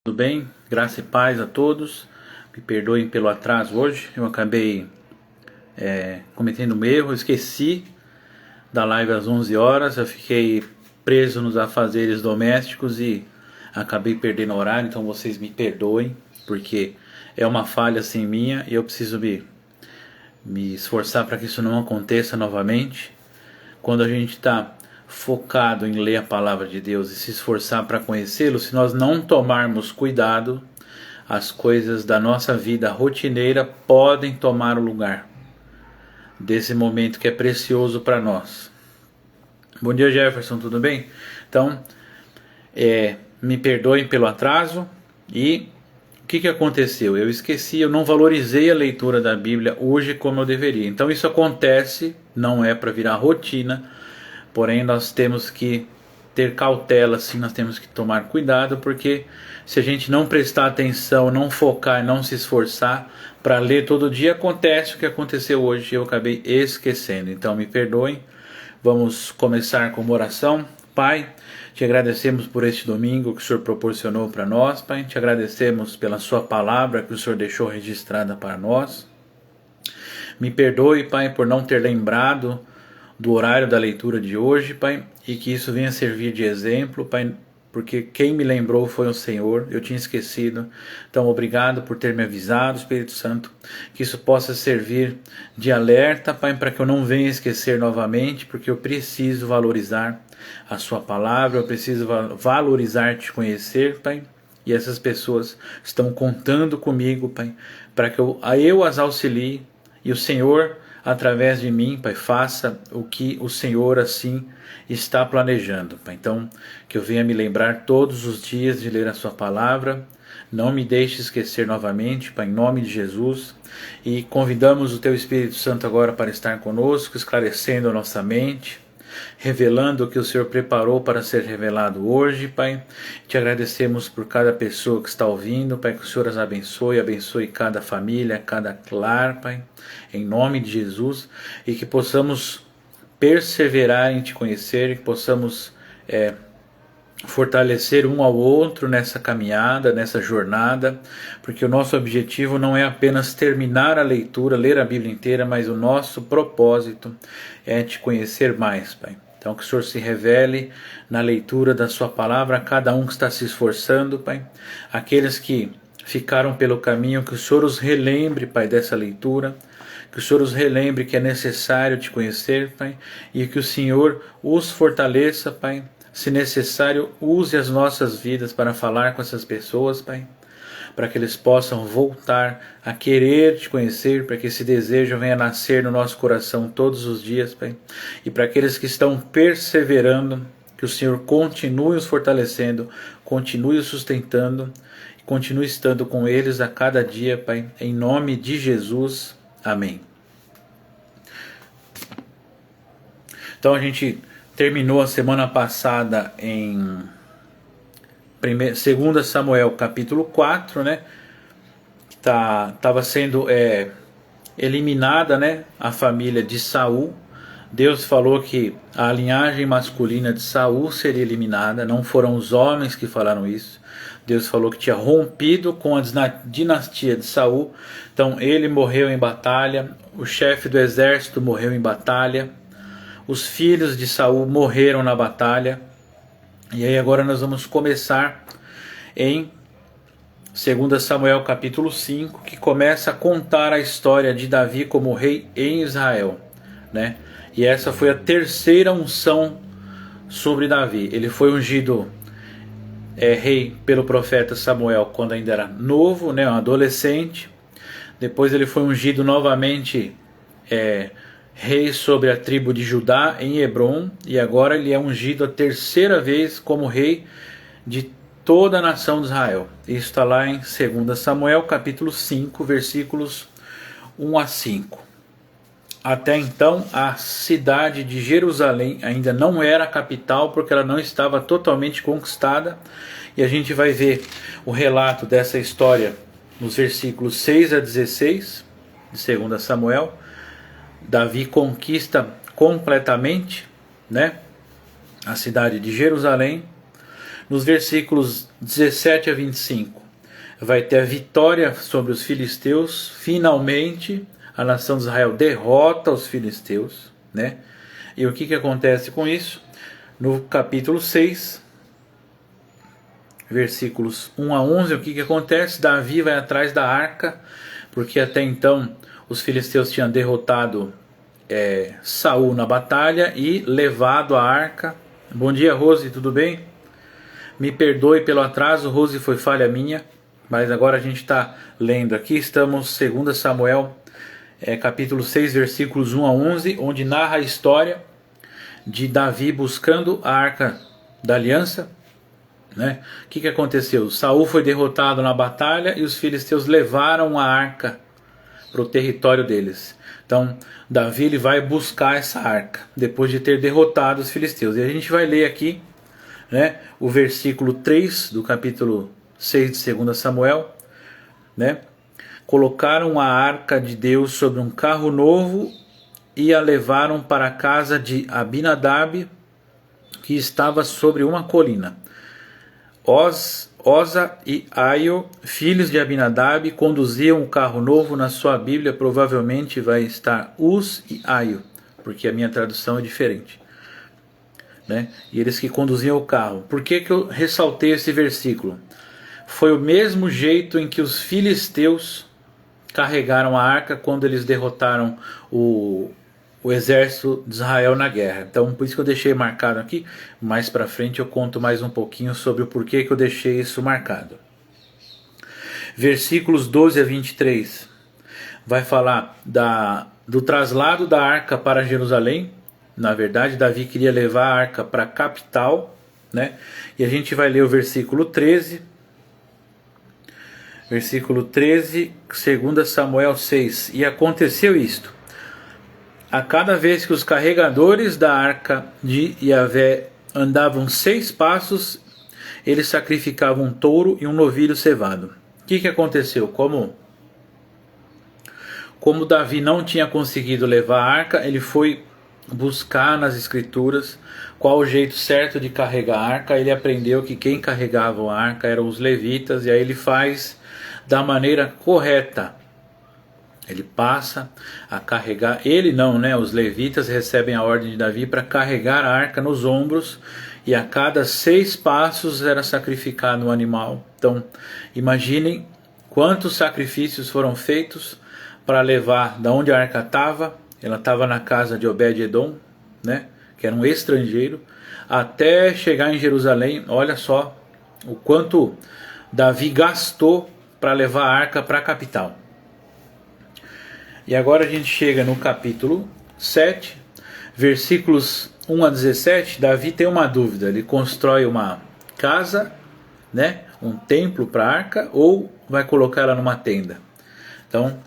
Tudo bem? Graça e paz a todos. Me perdoem pelo atraso hoje. Eu acabei cometendo um erro. Eu esqueci da live às 11 horas. Eu fiquei preso nos afazeres domésticos e acabei perdendo o horário. Então vocês me perdoem, porque é uma falha assim minha e eu preciso me esforçar para que isso não aconteça novamente. Quando a gente está focado em ler a palavra de Deus e se esforçar para conhecê-lo, se nós não tomarmos cuidado, as coisas da nossa vida rotineira podem tomar o lugar desse momento que é precioso para nós. Bom dia, Jefferson, tudo bem? Então, me perdoem pelo atraso. E o que aconteceu? Eu esqueci, eu não valorizei a leitura da Bíblia hoje como eu deveria. Então isso acontece, não é para virar rotina, porém nós temos que ter cautela, sim, nós temos que tomar cuidado, porque se a gente não prestar atenção, não focar, não se esforçar para ler todo dia, acontece o que aconteceu hoje, eu acabei esquecendo. Então me perdoem. Vamos começar com uma oração. Pai, te agradecemos por este domingo que o Senhor proporcionou para nós, Pai. Te agradecemos pela sua palavra que o Senhor deixou registrada para nós. Me perdoe, Pai, por não ter lembrado do horário da leitura de hoje, Pai, e que isso venha servir de exemplo, Pai, porque quem me lembrou foi o Senhor, eu tinha esquecido. Então obrigado por ter me avisado, Espírito Santo, que isso possa servir de alerta, Pai, para que eu não venha esquecer novamente, porque eu preciso valorizar a sua palavra, eu preciso valorizar te conhecer, Pai, e essas pessoas estão contando comigo, Pai, para que eu as auxilie, e o Senhor, através de mim, Pai, faça o que o Senhor assim está planejando, Pai. Então, que eu venha me lembrar todos os dias de ler a sua palavra, não me deixe esquecer novamente, Pai, em nome de Jesus, e convidamos o Teu Espírito Santo agora para estar conosco, esclarecendo a nossa mente, revelando o que o Senhor preparou para ser revelado hoje, Pai. Te agradecemos por cada pessoa que está ouvindo, Pai, que o Senhor as abençoe cada família, cada lar, Pai, em nome de Jesus, e que possamos perseverar em Te conhecer, que possamos fortalecer um ao outro nessa caminhada, nessa jornada, porque o nosso objetivo não é apenas terminar a leitura, ler a Bíblia inteira, mas o nosso propósito é te conhecer mais, Pai. Então que o Senhor se revele na leitura da sua palavra a cada um que está se esforçando, Pai. Aqueles que ficaram pelo caminho, que o Senhor os relembre, Pai, dessa leitura, que o Senhor os relembre que é necessário te conhecer, Pai, e que o Senhor os fortaleça, Pai. Se necessário, use as nossas vidas para falar com essas pessoas, Pai, para que eles possam voltar a querer te conhecer, para que esse desejo venha nascer no nosso coração todos os dias, Pai. E para aqueles que estão perseverando, que o Senhor continue os fortalecendo, continue os sustentando, e continue estando com eles a cada dia, Pai, em nome de Jesus. Amém. Então a gente terminou a semana passada em 2 Samuel capítulo 4, né? Estava sendo eliminada, né, a família de Saul. Deus falou que a linhagem masculina de Saul seria eliminada, não foram os homens que falaram isso. Deus falou que tinha rompido com a dinastia de Saul. Então ele morreu em batalha, o chefe do exército morreu em batalha, os filhos de Saul morreram na batalha. E aí agora nós vamos começar em 2 Samuel capítulo 5, que começa a contar a história de Davi como rei em Israel, né? E essa foi a terceira unção sobre Davi. Ele foi ungido rei pelo profeta Samuel quando ainda era novo, né, um adolescente. Depois ele foi ungido novamente rei sobre a tribo de Judá em Hebrom, e agora ele é ungido a terceira vez como rei de toda a nação de Israel. Isso está lá em 2 Samuel capítulo 5, versículos 1 a 5. Até então a cidade de Jerusalém ainda não era a capital, porque ela não estava totalmente conquistada, e a gente vai ver o relato dessa história nos versículos 6 a 16 de 2 Samuel. Davi conquista completamente, né, a cidade de Jerusalém. Nos versículos 17 a 25, vai ter a vitória sobre os filisteus. Finalmente, a nação de Israel derrota os filisteus, né? E o que acontece com isso? No capítulo 6, versículos 1 a 11, o que acontece? Davi vai atrás da arca, porque até então os filisteus tinham derrotado Saul na batalha e levado a arca. Bom dia, Rose, tudo bem? Me perdoe pelo atraso, Rose, foi falha minha, mas agora a gente está lendo aqui, estamos 2 Samuel, capítulo 6, versículos 1 a 11, onde narra a história de Davi buscando a arca da aliança, né? O que aconteceu? Saul foi derrotado na batalha e os filisteus levaram a arca para o território deles. Então Davi ele vai buscar essa arca depois de ter derrotado os filisteus. E a gente vai ler aqui, né, o versículo 3 do capítulo 6 de 2 Samuel, né? Colocaram a arca de Deus sobre um carro novo e a levaram para a casa de Abinadab, que estava sobre uma colina. Oza e Aio, filhos de Abinadab, conduziam o carro novo. Na sua Bíblia provavelmente vai estar Uz e Aio, porque a minha tradução é diferente, né? E eles que conduziam o carro. Por que eu ressaltei esse versículo? Foi o mesmo jeito em que os filisteus carregaram a arca quando eles derrotaram o exército de Israel na guerra. Então por isso que eu deixei marcado aqui. Mais para frente eu conto mais um pouquinho sobre o porquê que eu deixei isso marcado. Versículos 12 a 23 vai falar do traslado da arca para Jerusalém. Na verdade, Davi queria levar a arca para a capital, né? E a gente vai ler o versículo 13. Versículo 13, 2 Samuel 6. E aconteceu isto: a cada vez que os carregadores da arca de Yahvé andavam 6 passos, eles sacrificavam um touro e um novilho cevado. O que aconteceu? Como Davi não tinha conseguido levar a arca, ele foi buscar nas escrituras qual o jeito certo de carregar a arca. Ele aprendeu que quem carregava a arca eram os levitas, e aí ele faz da maneira correta. Ele passa a carregar, ele não, né? Os levitas recebem a ordem de Davi para carregar a arca nos ombros, e a cada 6 passos era sacrificado um animal. Então imaginem quantos sacrifícios foram feitos para levar da onde a arca estava. Ela estava na casa de Obed-Edom, né? Que era um estrangeiro, até chegar em Jerusalém. Olha só o quanto Davi gastou para levar a arca para a capital. E agora a gente chega no capítulo 7, versículos 1 a 17. Davi tem uma dúvida: ele constrói uma casa, né, um templo para a arca, ou vai colocar ela numa tenda? Então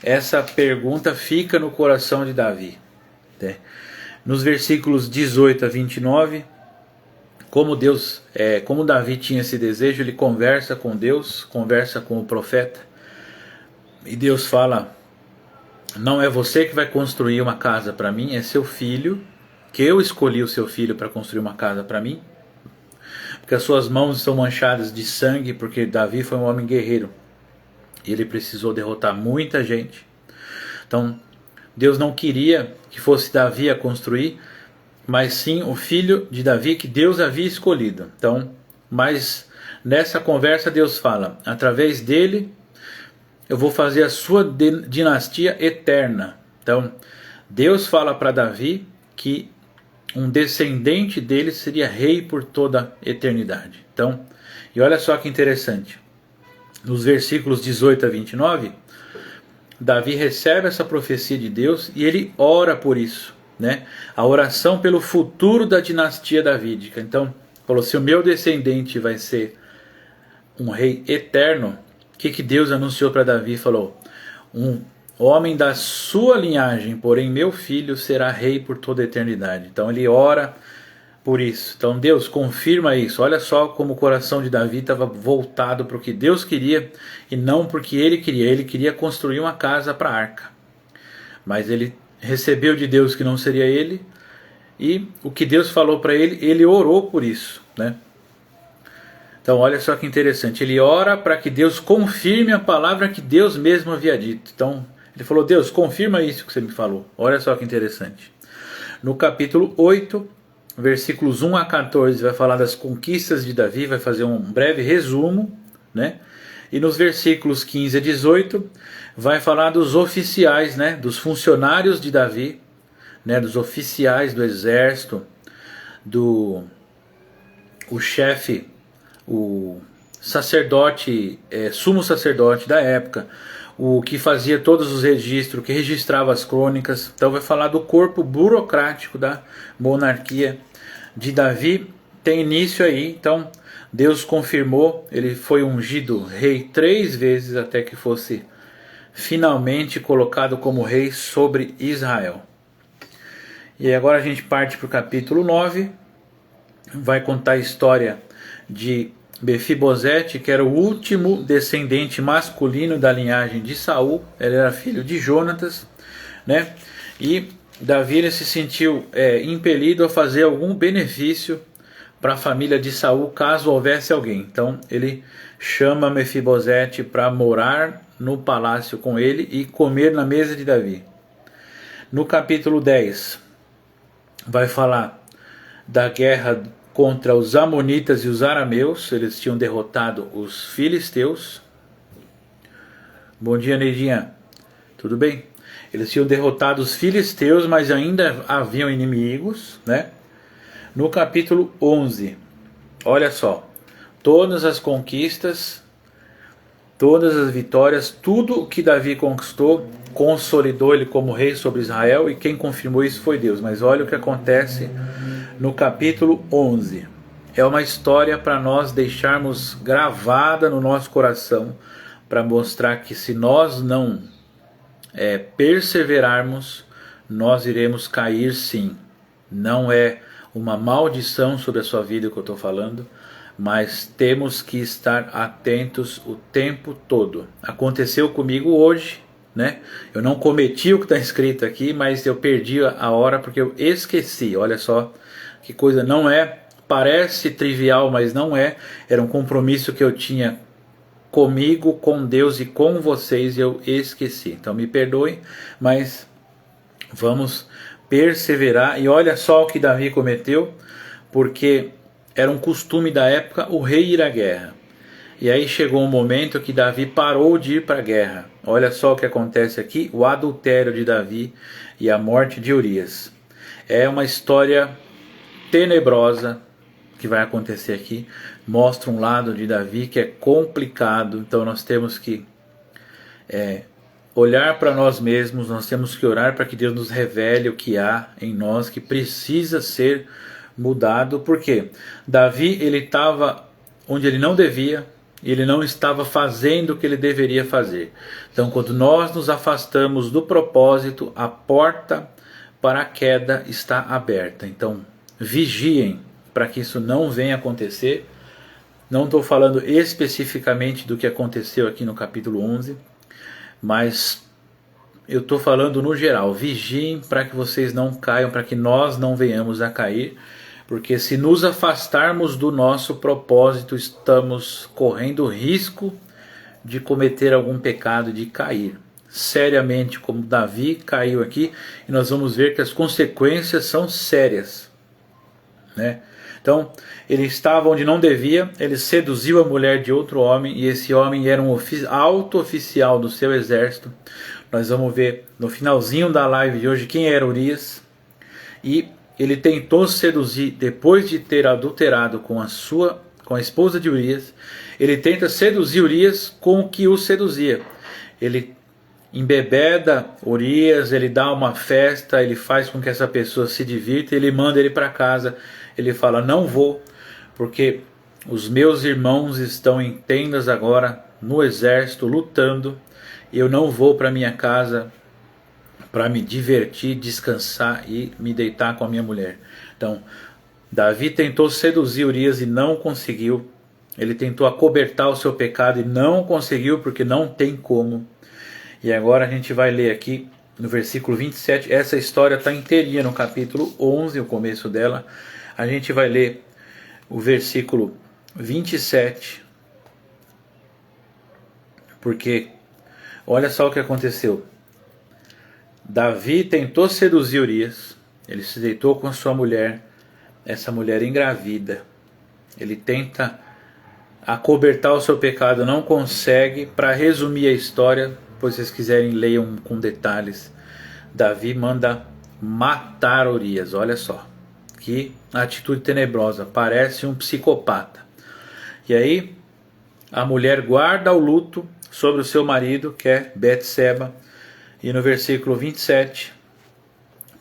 essa pergunta fica no coração de Davi, né? Nos versículos 18 a 29, como Davi tinha esse desejo, ele conversa com Deus, conversa com o profeta, e Deus fala: não é você que vai construir uma casa para mim, é seu filho, que eu escolhi o seu filho para construir uma casa para mim, porque as suas mãos estão manchadas de sangue, porque Davi foi um homem guerreiro e ele precisou derrotar muita gente. Então Deus não queria que fosse Davi a construir, mas sim o filho de Davi que Deus havia escolhido. Então, mas nessa conversa Deus fala: através dele eu vou fazer a sua dinastia eterna. Então Deus fala para Davi que um descendente dele seria rei por toda a eternidade. Então, e olha só que interessante, nos versículos 18 a 29, Davi recebe essa profecia de Deus e ele ora por isso, né? A oração pelo futuro da dinastia davídica. Então, falou: se o meu descendente vai ser um rei eterno, o que Deus anunciou para Davi? Falou: um homem da sua linhagem, porém meu filho será rei por toda a eternidade. Então ele ora por isso. Então Deus confirma isso. Olha só como o coração de Davi estava voltado para o que Deus queria e não porque ele queria. Ele queria construir uma casa para a arca, mas ele recebeu de Deus que não seria ele, e o que Deus falou para ele, ele orou por isso, né? Então olha só que interessante, ele ora para que Deus confirme a palavra que Deus mesmo havia dito. Então ele falou: Deus, confirma isso que você me falou. Olha só que interessante. No capítulo 8, versículos 1 a 14, vai falar das conquistas de Davi, vai fazer um breve resumo, né? E nos versículos 15 a 18 vai falar dos oficiais, né, dos funcionários de Davi, né, dos oficiais do exército, o chefe, o sacerdote, sumo sacerdote da época, o que fazia todos os registros, que registrava as crônicas. Então vai falar do corpo burocrático da monarquia de Davi. Tem início aí, então Deus confirmou, ele foi ungido rei 3 vezes até que fosse finalmente colocado como rei sobre Israel. E agora a gente parte para o capítulo 9, vai contar a história de Mefibosete, que era o último descendente masculino da linhagem de Saul. Ele era filho de Jonatas, né? E Davi ele se sentiu impelido a fazer algum benefício para a família de Saul, caso houvesse alguém. Então ele chama Mefibosete para morar no palácio com ele e comer na mesa de Davi. No capítulo 10 vai falar da guerra contra os amonitas e os arameus. Eles tinham derrotado os filisteus. Bom dia, Neidinha. Tudo bem? Eles tinham derrotado os filisteus, mas ainda haviam inimigos, né? No capítulo 11, olha só, todas as conquistas, todas as vitórias, tudo o que Davi conquistou, consolidou ele como rei sobre Israel, e quem confirmou isso foi Deus. Mas olha o que acontece no capítulo 11. É uma história para nós deixarmos gravada no nosso coração, para mostrar que se nós não perseverarmos, nós iremos cair sim. Não é uma maldição sobre a sua vida que eu estou falando, mas temos que estar atentos o tempo todo. Aconteceu comigo hoje, né? Eu não cometi o que está escrito aqui, mas eu perdi a hora porque eu esqueci. Olha só que coisa, não é, parece trivial, mas não é. Era um compromisso que eu tinha comigo, com Deus e com vocês, e eu esqueci. Então me perdoem, mas vamos perseverar. E olha só o que Davi cometeu, porque era um costume da época o rei ir à guerra. E aí chegou um momento que Davi parou de ir para a guerra. Olha só o que acontece aqui, o adultério de Davi e a morte de Urias. É uma história tenebrosa que vai acontecer aqui. Mostra um lado de Davi que é complicado. Então nós temos que olhar para nós mesmos, nós temos que orar para que Deus nos revele o que há em nós que precisa ser mudado. Porque Davi ele estava onde ele não devia, ele não estava fazendo o que ele deveria fazer. Então quando nós nos afastamos do propósito, a porta para a queda está aberta. Então vigiem para que isso não venha acontecer. Não estou falando especificamente do que aconteceu aqui no capítulo 11, mas eu estou falando no geral. Vigiem para que vocês não caiam, para que nós não venhamos a cair, porque se nos afastarmos do nosso propósito, estamos correndo risco de cometer algum pecado, de cair seriamente, como Davi caiu aqui, e nós vamos ver que as consequências são sérias, né? Então, ele estava onde não devia, ele seduziu a mulher de outro homem, e esse homem era um alto oficial do seu exército. Nós vamos ver no finalzinho da live de hoje quem era Urias. E ele tentou seduzir, depois de ter adulterado com a esposa de Urias, ele tenta seduzir Urias com o que o seduzia. Ele embebeda Urias, ele dá uma festa, ele faz com que essa pessoa se divirta, ele manda ele para casa. Ele fala: não vou, porque os meus irmãos estão em tendas agora no exército lutando, e eu não vou para minha casa para me divertir, descansar e me deitar com a minha mulher. Então Davi tentou seduzir Urias e não conseguiu. Ele tentou acobertar o seu pecado e não conseguiu, porque não tem como. E agora a gente vai ler aqui no versículo 27. Essa história está inteirinha no capítulo 11, o começo dela. A gente vai ler o versículo 27. Porque olha só o que aconteceu. Davi tentou seduzir Urias. Ele se deitou com sua mulher. Essa mulher engravida. Ele tenta acobertar o seu pecado, não consegue. Para resumir a história, se vocês quiserem, leiam com detalhes. Davi manda matar Urias. Olha só que atitude tenebrosa, parece um psicopata. E aí a mulher guarda o luto sobre o seu marido, que é Betseba. E no versículo 27,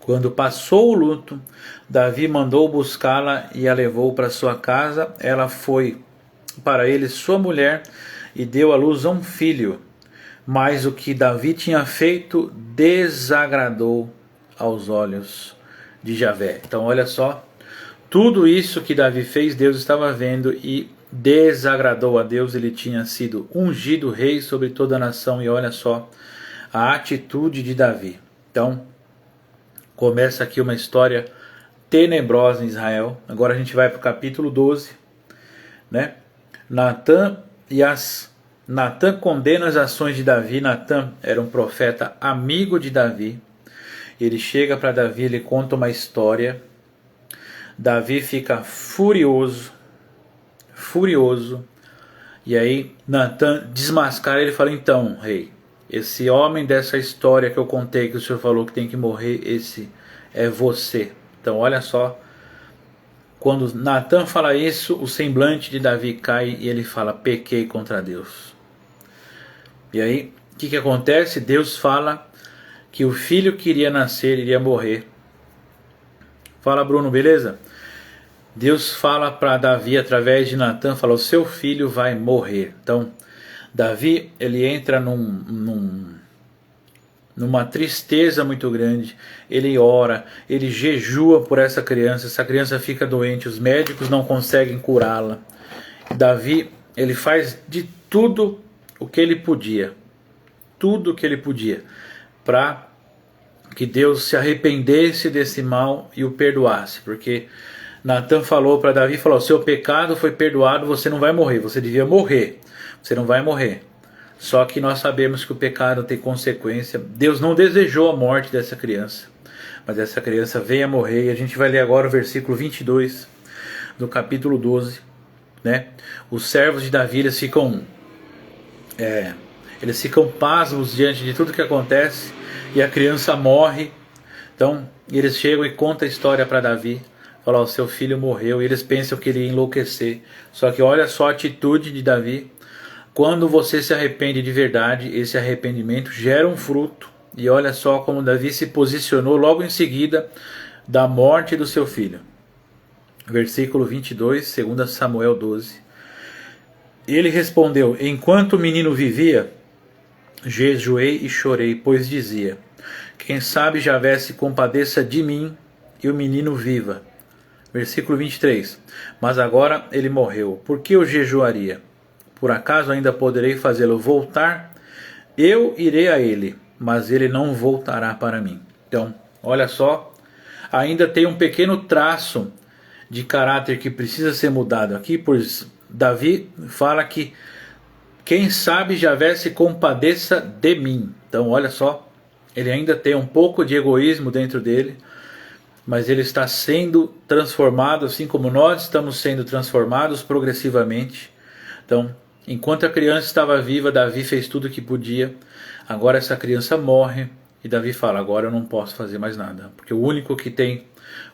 quando passou o luto, Davi mandou buscá-la e a levou para sua casa. Ela foi para ele sua mulher e deu à luz a um filho. Mas o que Davi tinha feito desagradou aos olhos de Javé. Então olha só, tudo isso que Davi fez, Deus estava vendo e desagradou a Deus. Ele tinha sido ungido rei sobre toda a nação e olha só a atitude de Davi. Então começa aqui uma história tenebrosa em Israel. Agora a gente vai para o capítulo 12, né? Natã condena as ações de Davi. Natã era um profeta amigo de Davi. Ele chega para Davi, ele conta uma história. Davi fica furioso. E aí Natã desmascara ele e fala: então, rei, esse homem dessa história que eu contei, que o senhor falou que tem que morrer, esse é você. Então olha só, quando Natã fala isso, o semblante de Davi cai e ele fala: pequei contra Deus. E aí, o que acontece? Deus fala que o filho que iria nascer iria morrer. Fala, Bruno, beleza? Deus fala para Davi através de Natã, fala: o seu filho vai morrer. Então Davi, ele entra numa tristeza muito grande. Ele ora, ele jejua por essa criança fica doente, os médicos não conseguem curá-la. Davi, ele faz de tudo o que ele podia, para que Deus se arrependesse desse mal e o perdoasse, porque Natã falou para Davi, falou: seu pecado foi perdoado, você não vai morrer, você devia morrer, você não vai morrer. Só que nós sabemos que o pecado tem consequência. Deus não desejou a morte dessa criança, mas essa criança veio a morrer. E a gente vai ler agora o versículo 22 do capítulo 12, né? Os servos de Davi, eles ficam pasmos diante de tudo que acontece, e a criança morre. Então eles chegam e contam a história para Davi, falam: o seu filho morreu, e eles pensam que ele ia enlouquecer. Só que olha só a atitude de Davi. Quando você se arrepende de verdade, esse arrependimento gera um fruto. E olha só como Davi se posicionou logo em seguida da morte do seu filho. Versículo 22, 2 Samuel 12. Ele respondeu: enquanto o menino vivia, jejuei e chorei, pois dizia: quem sabe Javé se compadeça de mim e o menino viva. Versículo 23. Mas agora ele morreu, por que eu jejuaria? Por acaso ainda poderei fazê-lo voltar? Eu irei a ele, mas ele não voltará para mim. Então, olha só, ainda tem um pequeno traço de caráter que precisa ser mudado aqui, pois Davi fala que quem sabe Javé se compadeça de mim. Então, olha só, ele ainda tem um pouco de egoísmo dentro dele, mas ele está sendo transformado, assim como nós estamos sendo transformados progressivamente. Então, enquanto a criança estava viva, Davi fez tudo o que podia. Agora essa criança morre e Davi fala: agora eu não posso fazer mais nada, porque o único que tem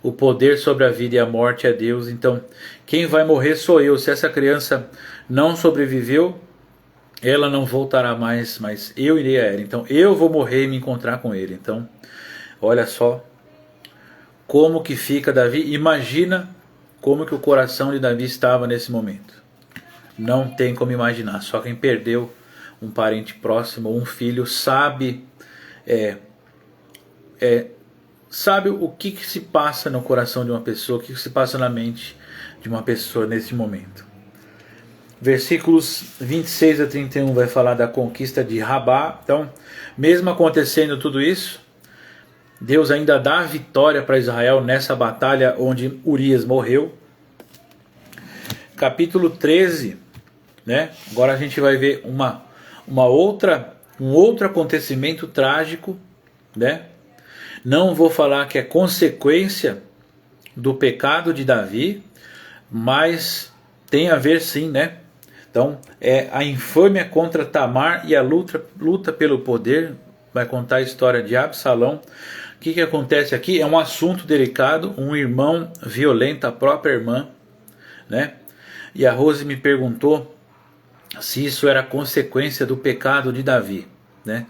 o poder sobre a vida e a morte é Deus. Então quem vai morrer sou eu. Se essa criança não sobreviveu, ela não voltará mais, mas eu irei a ela. Então eu vou morrer e me encontrar com ele. Então olha só como que fica Davi. Imagina como que o coração de Davi estava nesse momento. Não tem como imaginar. Só quem perdeu um parente próximo, um filho, sabe sabe o que se passa no coração de uma pessoa, o que se passa na mente de uma pessoa nesse momento. Versículos 26 a 31 vai falar da conquista de Rabá. Então, mesmo acontecendo tudo isso, Deus ainda dá a vitória para Israel nessa batalha onde Urias morreu. capítulo 13, né? Agora a gente vai ver um outro acontecimento trágico, né? Não vou falar que é consequência do pecado de Davi, mas tem a ver sim, né? Então, é a infâmia contra Tamar e a luta pelo poder. Vai contar a história de Absalão. O que acontece aqui? É um assunto delicado. Um irmão violenta a própria irmã, né? E a Rose me perguntou se isso era consequência do pecado de Davi, né?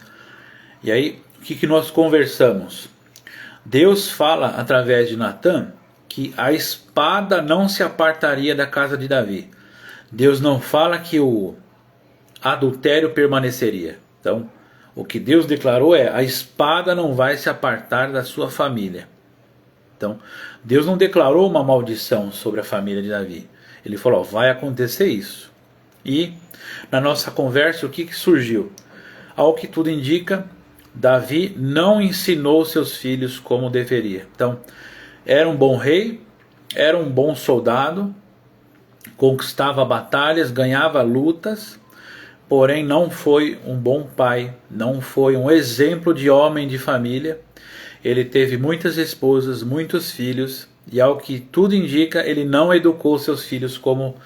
E aí, o que nós conversamos? Deus fala através de Natã que a espada não se apartaria da casa de Davi. Deus não fala que o adultério permaneceria. Então, o que Deus declarou é: a espada não vai se apartar da sua família. Então, Deus não declarou uma maldição sobre a família de Davi. Ele falou: vai acontecer isso. E na nossa conversa, o que surgiu? Ao que tudo indica, Davi não ensinou seus filhos como deveria. Então, era um bom rei, era um bom soldado, conquistava batalhas, ganhava lutas, porém não foi um bom pai, não foi um exemplo de homem de família. Ele teve muitas esposas, muitos filhos, e ao que tudo indica, ele não educou seus filhos como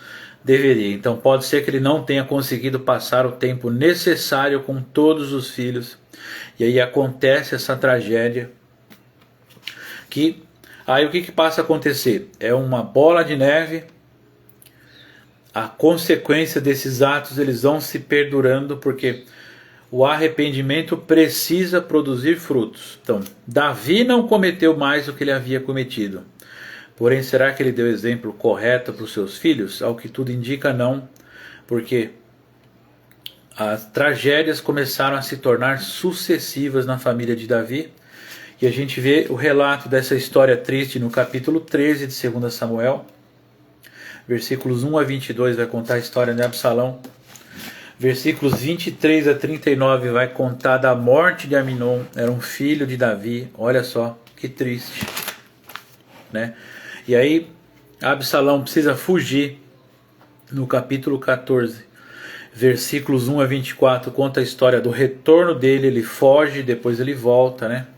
deveria. Então pode ser que ele não tenha conseguido passar o tempo necessário com todos os filhos, e aí acontece essa tragédia, que aí o que passa a acontecer? É uma bola de neve. A consequência desses atos, eles vão se perdurando, porque o arrependimento precisa produzir frutos. Então, Davi não cometeu mais o que ele havia cometido. Porém, será que ele deu exemplo correto para os seus filhos? Ao que tudo indica, não. Porque as tragédias começaram a se tornar sucessivas na família de Davi. E a gente vê o relato dessa história triste no capítulo 13 de 2 Samuel. Versículos 1 a 22 vai contar a história de Absalão. Versículos 23 a 39 vai contar da morte de Aminon. Era um filho de Davi. Olha só, que triste, né? E aí Absalão precisa fugir. No capítulo 14, versículos 1 a 24, conta a história do retorno dele. Ele foge, depois ele volta, né?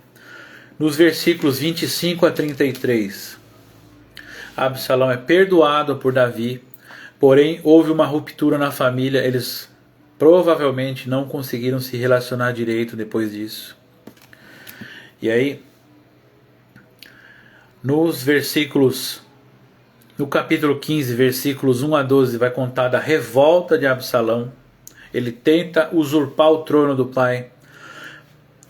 Nos versículos 25 a 33, Absalão é perdoado por Davi, porém houve uma ruptura na família. Eles provavelmente não conseguiram se relacionar direito depois disso. E aí, no capítulo 15, versículos 1 a 12, vai contar da revolta de Absalão. Ele tenta usurpar o trono do pai.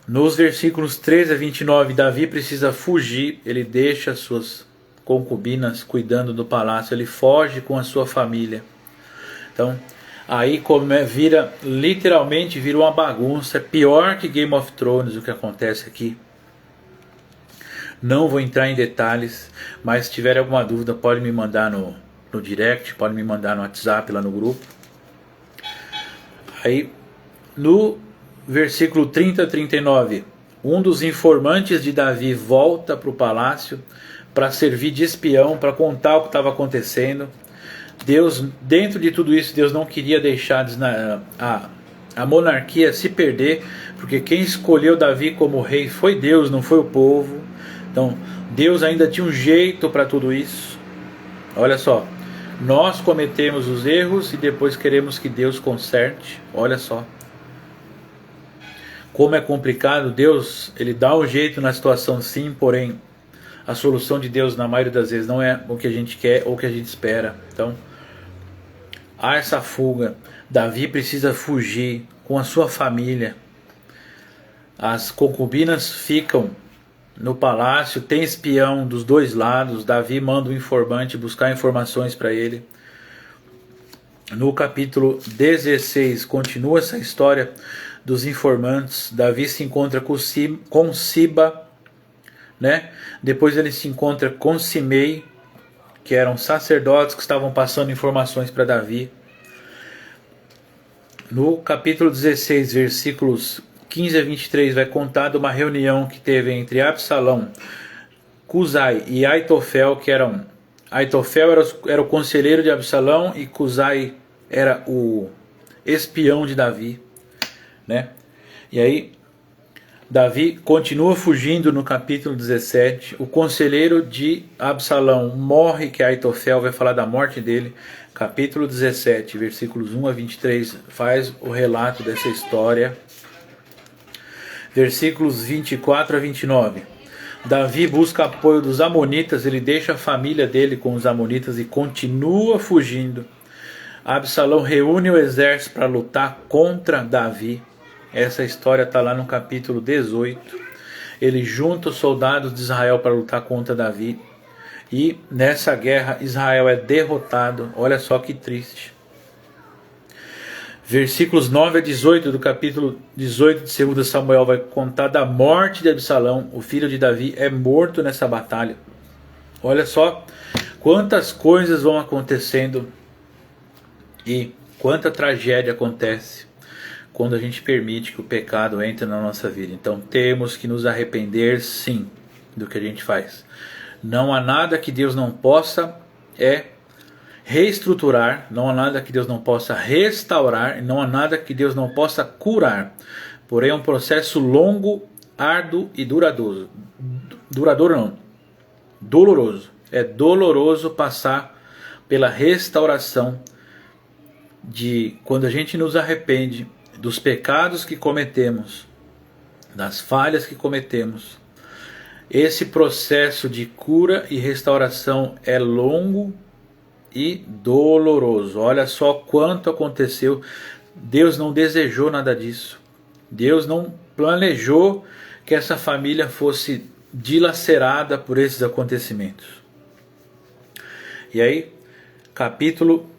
Nos versículos 13 a 29, Davi precisa fugir. Ele deixa suas concubinas cuidando do palácio. Ele foge com a sua família. Então, aí literalmente vira uma bagunça. É pior que Game of Thrones o que acontece aqui. Não vou entrar em detalhes, mas se tiver alguma dúvida pode me mandar no direct, pode me mandar no WhatsApp lá no grupo. Aí no versículo 30 a 39, um dos informantes de Davi volta para o palácio para servir de espião, para contar o que estava acontecendo. Deus, dentro de tudo isso, Deus não queria deixar a monarquia se perder, porque quem escolheu Davi como rei foi Deus, não foi o povo. Então, Deus ainda tinha um jeito para tudo isso. Olha só, nós cometemos os erros e depois queremos que Deus conserte. Olha só como é complicado. Deus, ele dá um jeito na situação sim, porém a solução de Deus na maioria das vezes não é o que a gente quer ou o que a gente espera. Então, há essa fuga. Davi precisa fugir com a sua família. As concubinas ficam no palácio, tem espião dos dois lados. Davi manda um informante buscar informações para ele. No capítulo 16 continua essa história dos informantes. Davi se encontra com Siba, né? Depois ele se encontra com Simei, que eram sacerdotes que estavam passando informações para Davi. No capítulo 16, versículos 15 a 23, vai contar de uma reunião que teve entre Absalão, Cusai e Aitofel, que eram Aitofel era o conselheiro de Absalão e Cusai era o espião de Davi, né? E aí Davi continua fugindo no capítulo 17. O conselheiro de Absalão morre, que Aitofel vai falar da morte dele. Capítulo 17, versículos 1 a 23, faz o relato dessa história. Versículos 24 a 29. Davi busca apoio dos amonitas, ele deixa a família dele com os amonitas e continua fugindo. Absalão reúne o exército para lutar contra Davi. Essa história está lá no capítulo 18. Ele junta os soldados de Israel para lutar contra Davi. E nessa guerra Israel é derrotado. Olha só que triste. Versículos 9 a 18 do capítulo 18 de 2 Samuel vai contar da morte de Absalão. O filho de Davi é morto nessa batalha. Olha só quantas coisas vão acontecendo e quanta tragédia acontece quando a gente permite que o pecado entre na nossa vida. Então temos que nos arrepender sim do que a gente faz. Não há nada que Deus não possa reestruturar, não há nada que Deus não possa restaurar, não há nada que Deus não possa curar. Porém é um processo longo, árduo e duradouro. Duradouro não, doloroso. É doloroso passar pela restauração de quando a gente nos arrepende dos pecados que cometemos, das falhas que cometemos. Esse processo de cura e restauração é longo e doloroso. Olha só quanto aconteceu. Deus não desejou nada disso. Deus não planejou que essa família fosse dilacerada por esses acontecimentos. E aí, capítulo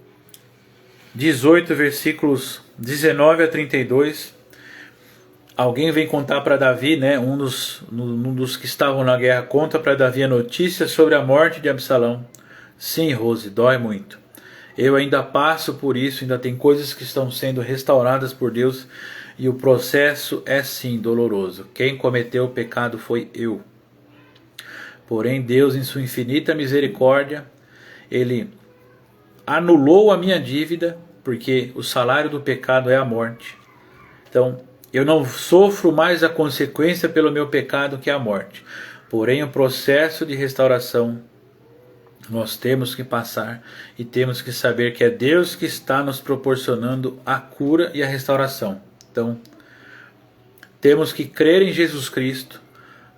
18, versículos 19 a 32, alguém vem contar para Davi, né, um dos que estavam na guerra, conta para Davi a notícia sobre a morte de Absalão. Sim, Rose, dói muito. Eu ainda passo por isso, ainda tem coisas que estão sendo restauradas por Deus, e o processo é sim doloroso. Quem cometeu o pecado foi eu. Porém, Deus, em sua infinita misericórdia, Ele anulou a minha dívida, porque o salário do pecado é a morte. Então, eu não sofro mais a consequência pelo meu pecado, que é a morte. Porém, o processo de restauração nós temos que passar e temos que saber que é Deus que está nos proporcionando a cura e a restauração. Então, temos que crer em Jesus Cristo,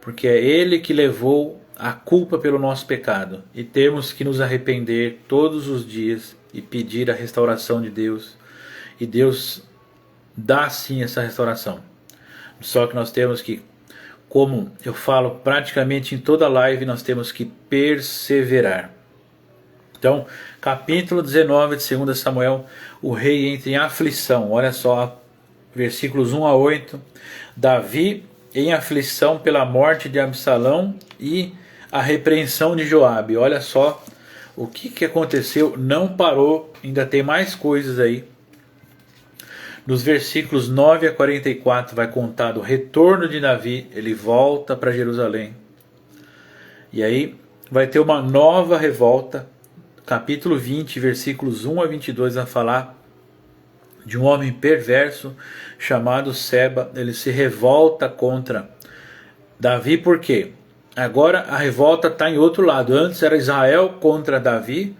porque é Ele que levou a culpa pelo nosso pecado. E temos que nos arrepender todos os dias e pedir a restauração de Deus. E Deus dá sim essa restauração. Só que nós temos que, como eu falo praticamente em toda live, nós temos que perseverar. Então, capítulo 19 de 2 Samuel, o rei entra em aflição. Olha só, versículos 1 a 8. Davi em aflição pela morte de Absalão e a repreensão de Joabe. Olha só o que aconteceu, não parou, ainda tem mais coisas aí. Nos versículos 9 a 44 vai contar do retorno de Davi, ele volta para Jerusalém. E aí vai ter uma nova revolta. Capítulo 20, versículos 1 a 22 vai falar de um homem perverso chamado Seba. Ele se revolta contra Davi, por quê? Agora a revolta está em outro lado. Antes era Israel contra Davi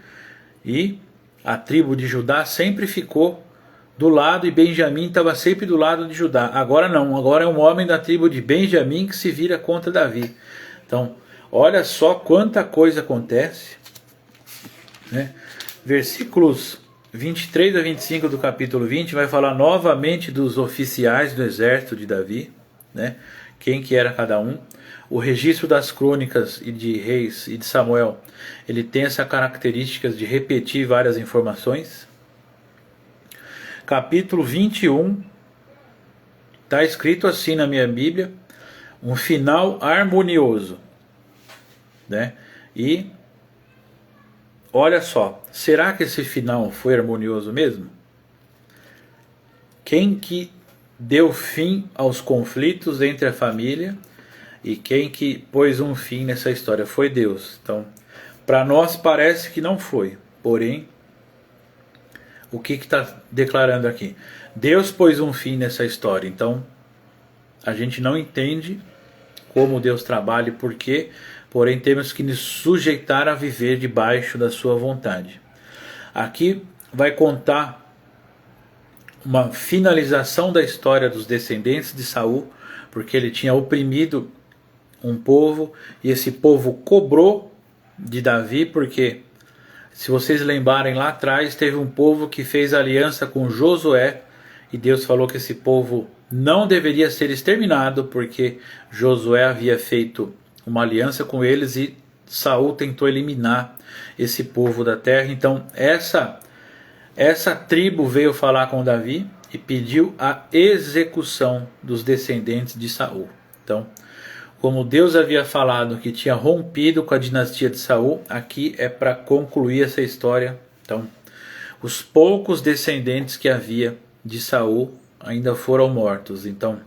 e a tribo de Judá sempre ficou do lado e Benjamim estava sempre do lado de Judá. Agora não, agora é um homem da tribo de Benjamim que se vira contra Davi. Então, olha só quanta coisa acontece, né? Versículos 23 a 25 do capítulo 20 vai falar novamente dos oficiais do exército de Davi, né? Quem que era cada um. O registro das crônicas e de reis e de Samuel, ele tem essa característica de repetir várias informações. Capítulo 21, está escrito assim na minha Bíblia, um final harmonioso, né? E olha só, será que esse final foi harmonioso mesmo? Quem que deu fim aos conflitos entre a família e quem que pôs um fim nessa história foi Deus. Então, Para nós parece que não foi, porém, o que está declarando aqui? Deus pôs um fim nessa história, então a gente não entende como Deus trabalha e por quê, porém temos que nos sujeitar a viver debaixo da sua vontade. Aqui vai contar uma finalização da história dos descendentes de Saul, porque ele tinha oprimido um povo e esse povo cobrou de Davi, porque se vocês lembrarem lá atrás, teve um povo que fez aliança com Josué e Deus falou que esse povo não deveria ser exterminado, porque Josué havia feito uma aliança com eles e Saul tentou eliminar esse povo da terra. Então essa tribo veio falar com Davi e pediu a execução dos descendentes de Saul. Então, como Deus havia falado que tinha rompido com a dinastia de Saul, aqui é para concluir essa história. Então, os poucos descendentes que havia de Saul ainda foram mortos. Então,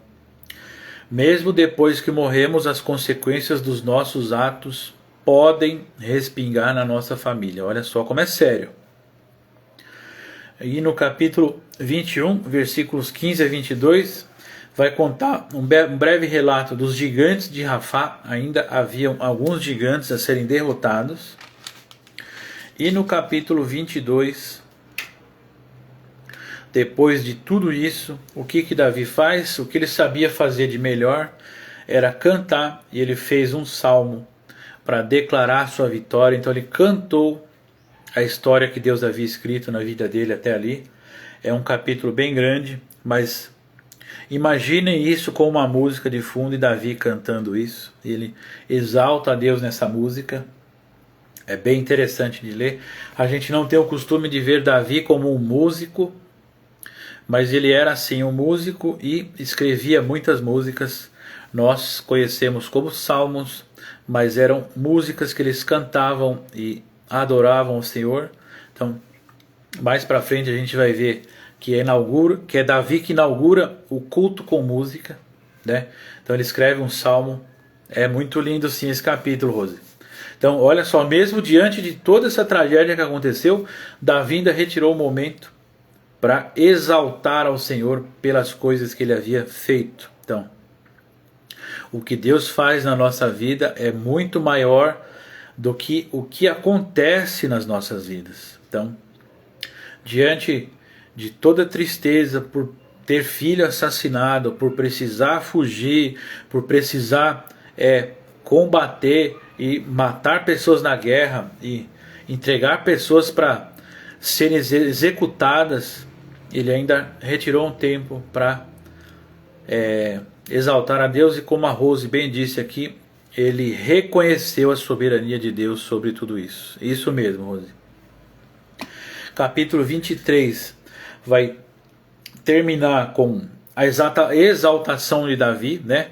mesmo depois que morremos, as consequências dos nossos atos podem respingar na nossa família. Olha só como é sério. E no capítulo 21, versículos 15 a 22, vai contar um breve relato dos gigantes de Rafá. Ainda haviam alguns gigantes a serem derrotados. E no capítulo 22, depois de tudo isso, o que Davi faz? O que ele sabia fazer de melhor era cantar, e ele fez um salmo para declarar sua vitória. Então ele cantou a história que Deus havia escrito na vida dele até ali. É um capítulo bem grande, mas imaginem isso com uma música de fundo e Davi cantando isso. Ele exalta a Deus nessa música. É bem interessante de ler. A gente não tem o costume de ver Davi como um músico, mas ele era assim um músico e escrevia muitas músicas. Nós conhecemos como salmos, mas eram músicas que eles cantavam e adoravam o Senhor. Então, mais para frente a gente vai ver que é Davi que inaugura o culto com música, né? Então ele escreve um salmo. É muito lindo sim esse capítulo, Rose. Então, olha só, mesmo diante de toda essa tragédia que aconteceu, Davi ainda retirou o momento para exaltar ao Senhor pelas coisas que ele havia feito. Então, o que Deus faz na nossa vida é muito maior do que o que acontece nas nossas vidas. Então, diante de toda tristeza por ter filho assassinado, por precisar fugir, por precisar combater e matar pessoas na guerra e entregar pessoas para serem executadas, ele ainda retirou um tempo para exaltar a Deus, e como a Rose bem disse aqui, ele reconheceu a soberania de Deus sobre tudo isso. Isso mesmo, Rose. Capítulo 23 vai terminar com a exaltação de Davi, né?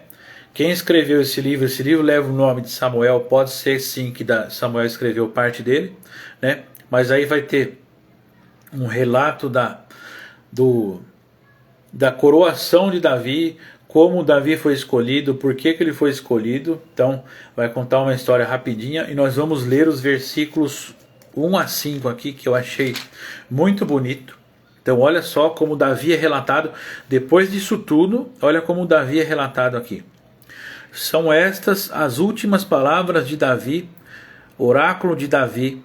Quem escreveu esse livro leva o nome de Samuel. Pode ser sim que Samuel escreveu parte dele, né? Mas aí vai ter um relato da coroação de Davi, como Davi foi escolhido, por que ele foi escolhido. Então vai contar uma história rapidinha e nós vamos ler os versículos 1 a 5 aqui, que eu achei muito bonito. Então olha só como Davi é relatado. Depois disso tudo, olha como Davi é relatado aqui. São estas as últimas palavras de Davi, oráculo de Davi,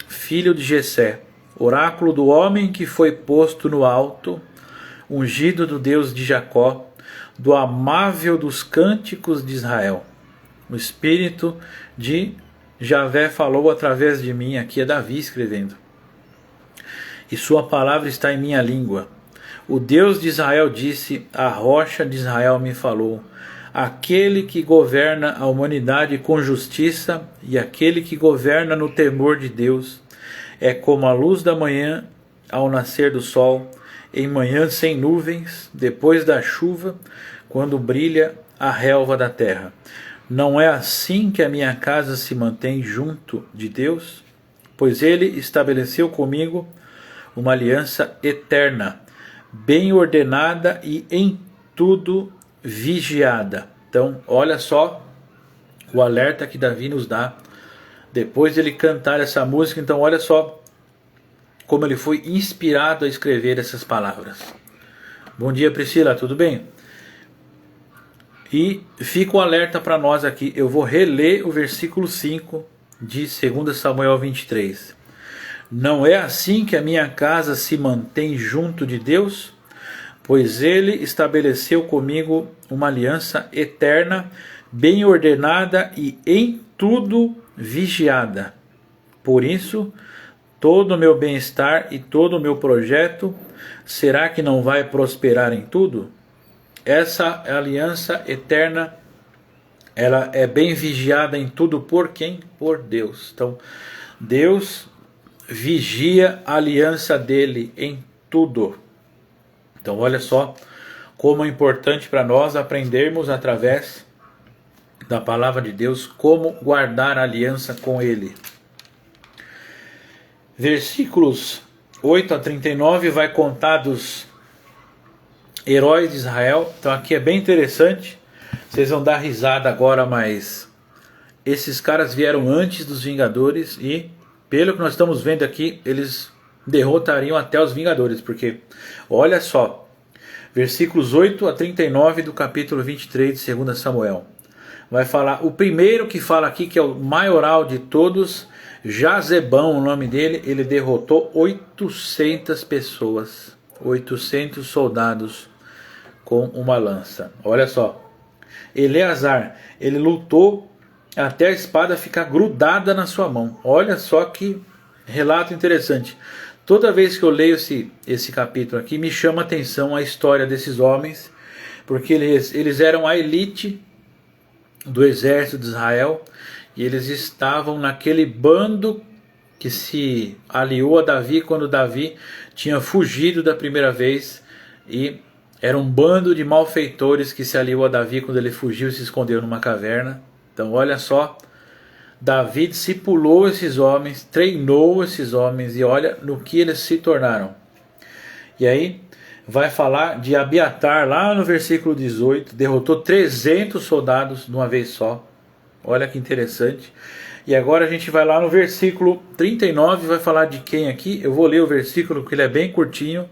filho de Jessé, oráculo do homem que foi posto no alto, ungido do Deus de Jacó, do amável dos cânticos de Israel. O Espírito de Javé falou através de mim. Aqui é Davi escrevendo. E sua palavra está em minha língua. O Deus de Israel disse, a rocha de Israel me falou. Aquele que governa a humanidade com justiça e aquele que governa no temor de Deus é como a luz da manhã ao nascer do sol, em manhã sem nuvens, depois da chuva, quando brilha a relva da terra. Não é assim que a minha casa se mantém junto de Deus? Pois ele estabeleceu comigo uma aliança eterna, bem ordenada e em tudo vigiada. Então, olha só o alerta que Davi nos dá depois de ele cantar essa música. Então olha só como ele foi inspirado a escrever essas palavras. Bom dia, Priscila, tudo bem? E fica um alerta para nós aqui. Eu vou reler o versículo 5 de 2 Samuel 23. Não é assim que a minha casa se mantém junto de Deus? Pois ele estabeleceu comigo uma aliança eterna, bem ordenada e em tudo vigiada. Por isso, todo o meu bem-estar e todo o meu projeto, será que não vai prosperar em tudo? Essa aliança eterna, ela é bem vigiada em tudo por quem? Por Deus. Então, Deus vigia a aliança dele em tudo. Então, olha só como é importante para nós aprendermos através da palavra de Deus como guardar a aliança com ele. Versículos 8 a 39 vai contar dos heróis de Israel. Então aqui é bem interessante. Vocês vão dar risada agora, mas esses caras vieram antes dos Vingadores e, pelo que nós estamos vendo aqui, eles derrotariam até os Vingadores, porque olha só, versículos 8 a 39 do capítulo 23 de 2 Samuel. Vai falar, o primeiro que fala aqui, que é o maioral de todos, Jazebão, o nome dele, ele derrotou 800 pessoas, 800 soldados com uma lança. Olha só, Eleazar, ele lutou até a espada ficar grudada na sua mão. Olha só que relato interessante. Toda vez que eu leio esse capítulo aqui, me chama a atenção a história desses homens, porque eles eram a elite do exército de Israel, e eles estavam naquele bando que se aliou a Davi quando Davi tinha fugido da primeira vez, e era um bando de malfeitores que se aliou a Davi quando ele fugiu e se escondeu numa caverna. Então olha só, Davi discipulou esses homens, treinou esses homens, e olha no que eles se tornaram. E aí vai falar de Abiatar lá no versículo 18, derrotou 300 soldados de uma vez só. Olha que interessante. E agora a gente vai lá no versículo 39, vai falar de quem aqui? Eu vou ler o versículo porque ele é bem curtinho.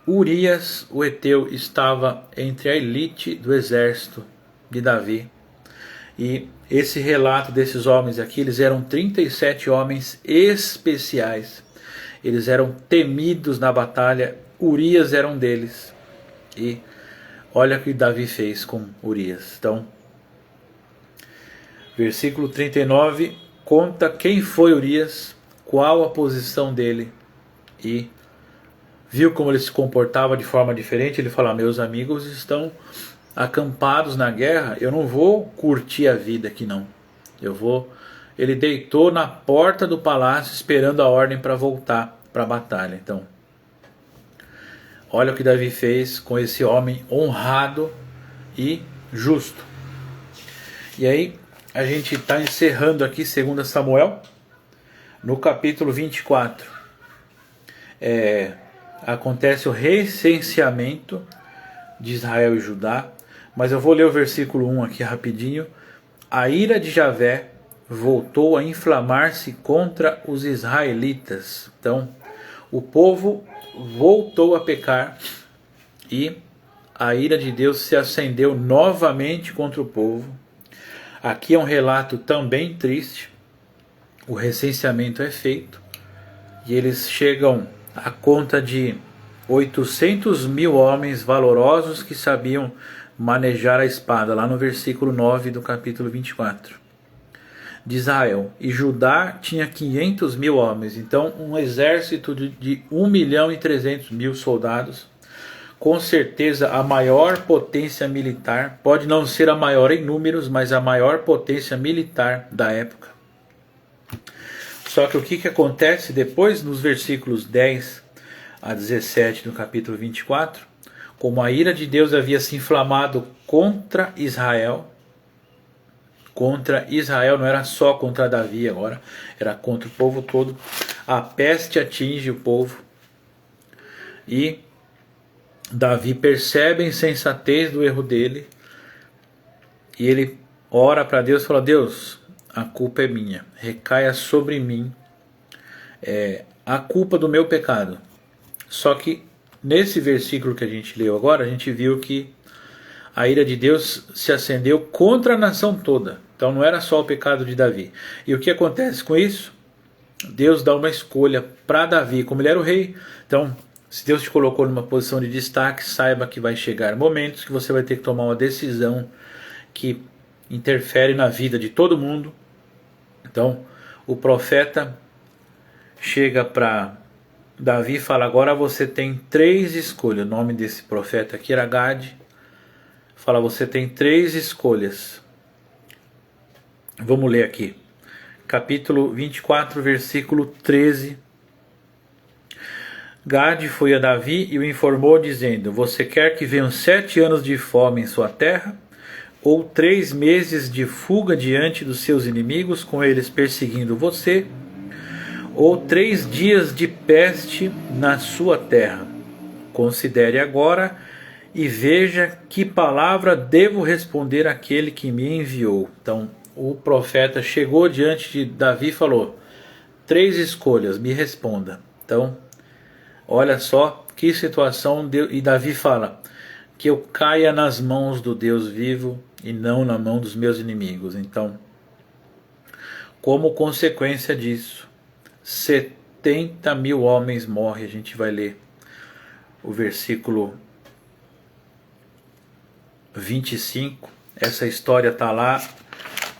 Urias, o heteu, estava entre a elite do exército de Davi. E esse relato desses homens aqui, eles eram 37 homens especiais. Eles eram temidos na batalha. Urias era um deles. E olha o que Davi fez com Urias. Então, versículo 39 conta quem foi Urias, qual a posição dele, e viu como ele se comportava de forma diferente. Ele fala, meus amigos estão acampados na guerra, eu não vou curtir a vida aqui não. Ele deitou na porta do palácio esperando a ordem para voltar para a batalha. Então, olha o que Davi fez com esse homem honrado e justo. E aí, a gente está encerrando aqui 2 Samuel, no capítulo 24. Acontece o recenseamento de Israel e Judá, mas eu vou ler o versículo 1 aqui rapidinho. A ira de Javé voltou a inflamar-se contra os israelitas. Então, o povo voltou a pecar e a ira de Deus se acendeu novamente contra o povo. Aqui é um relato também triste. O recenseamento é feito e eles chegam à conta de 800 mil homens valorosos que sabiam manejar a espada, lá no versículo 9 do capítulo 24 de Israel. E Judá tinha 500 mil homens, então um exército de 1.300.000 soldados. Com certeza a maior potência militar, pode não ser a maior em números, mas a maior potência militar da época. Só que o que acontece depois, nos versículos 10 a 17 do capítulo 24, como a ira de Deus havia se inflamado contra Israel, não era só contra Davi agora, era contra o povo todo, a peste atinge o povo, e Davi percebe a insensatez do erro dele, e ele ora para Deus e fala, Deus, a culpa é minha, recaia sobre mim a culpa do meu pecado. Só que nesse versículo que a gente leu agora, a gente viu que a ira de Deus se acendeu contra a nação toda. Então não era só o pecado de Davi. E o que acontece com isso? Deus dá uma escolha para Davi, como ele era o rei. Então, se Deus te colocou numa posição de destaque, saiba que vai chegar momentos que você vai ter que tomar uma decisão que interfere na vida de todo mundo. Então, o profeta chega para Davi e fala: agora você tem 3 escolhas. O nome desse profeta aqui era Gade. Fala: você tem 3 escolhas. Vamos ler aqui. Capítulo 24, versículo 13. Gade foi a Davi e o informou dizendo: você quer que venham 7 anos de fome em sua terra? Ou 3 meses de fuga diante dos seus inimigos, com eles perseguindo você? Ou 3 dias de peste na sua terra? Considere agora e veja que palavra devo responder àquele que me enviou. Então, o profeta chegou diante de Davi e falou: 3 escolhas, me responda. Então, olha só que situação. E Davi fala: que eu caia nas mãos do Deus vivo e não na mão dos meus inimigos. Então, como consequência disso, 70 mil homens morrem. A gente vai ler o versículo 25. Essa história está lá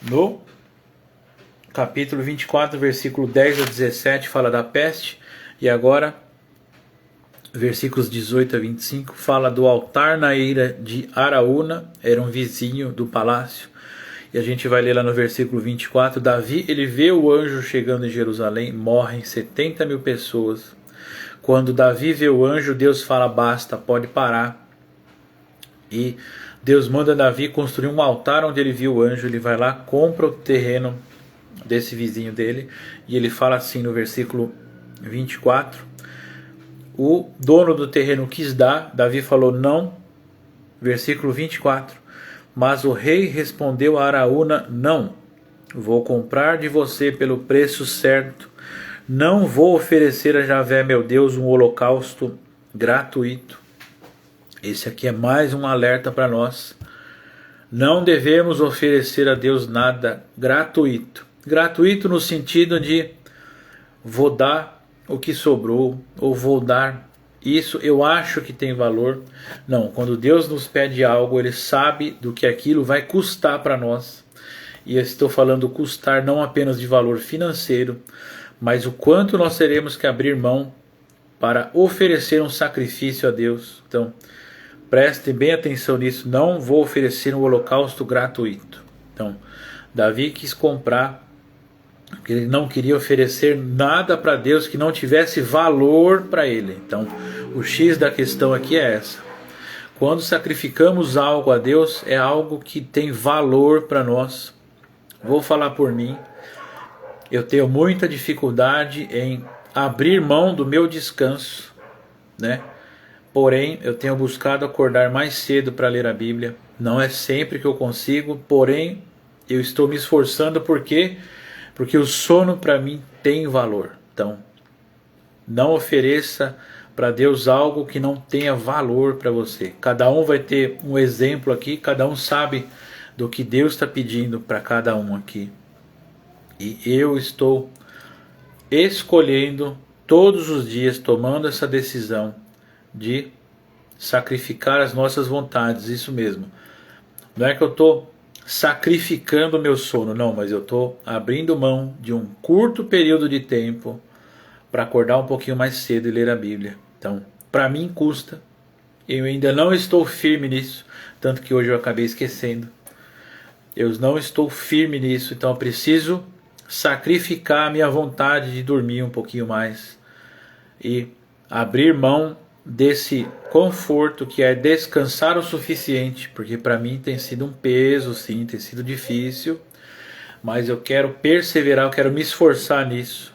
no capítulo 24, versículo 10 a 17, fala da peste. E agora, versículos 18 a 25, fala do altar na eira de Araúna, era um vizinho do palácio. E a gente vai ler lá no versículo 24, Davi, ele vê o anjo chegando em Jerusalém, morrem 70 mil pessoas. Quando Davi vê o anjo, Deus fala: basta, pode parar. E Deus manda Davi construir um altar onde ele viu o anjo. Ele vai lá, compra o terreno desse vizinho dele, e ele fala assim no versículo 24, o dono do terreno quis dar, Davi falou não. Versículo 24, mas o rei respondeu a Araúna: não, vou comprar de você pelo preço certo, não vou oferecer a Javé meu Deus um holocausto gratuito. Esse aqui é mais um alerta para nós. Não devemos oferecer a Deus nada gratuito. Gratuito no sentido de vou dar o que sobrou, ou vou dar isso, eu acho que tem valor. Não, quando Deus nos pede algo, Ele sabe do que aquilo vai custar para nós. E eu estou falando custar não apenas de valor financeiro, mas o quanto nós teremos que abrir mão para oferecer um sacrifício a Deus. Então, prestem bem atenção nisso. Não vou oferecer um holocausto gratuito. Então, Davi quis comprar, porque ele não queria oferecer nada para Deus que não tivesse valor para ele. Então, o X da questão aqui é essa. Quando sacrificamos algo a Deus, é algo que tem valor para nós. Vou falar por mim. Eu tenho muita dificuldade em abrir mão do meu descanso, né? Porém, eu tenho buscado acordar mais cedo para ler a Bíblia. Não é sempre que eu consigo, porém, eu estou me esforçando porque o sono para mim tem valor. Então, não ofereça para Deus algo que não tenha valor para você. Cada um vai ter um exemplo aqui, cada um sabe do que Deus está pedindo para cada um aqui. E eu estou escolhendo todos os dias, tomando essa decisão de sacrificar as nossas vontades, isso mesmo. Não é que eu estou sacrificando o meu sono, não, mas eu estou abrindo mão de um curto período de tempo para acordar um pouquinho mais cedo e ler a Bíblia. Então, para mim custa, eu ainda não estou firme nisso, tanto que hoje eu acabei esquecendo. Eu não estou firme nisso, então eu preciso sacrificar a minha vontade de dormir um pouquinho mais e abrir mão desse conforto que é descansar o suficiente, porque para mim tem sido um peso, sim, tem sido difícil, mas eu quero perseverar, eu quero me esforçar nisso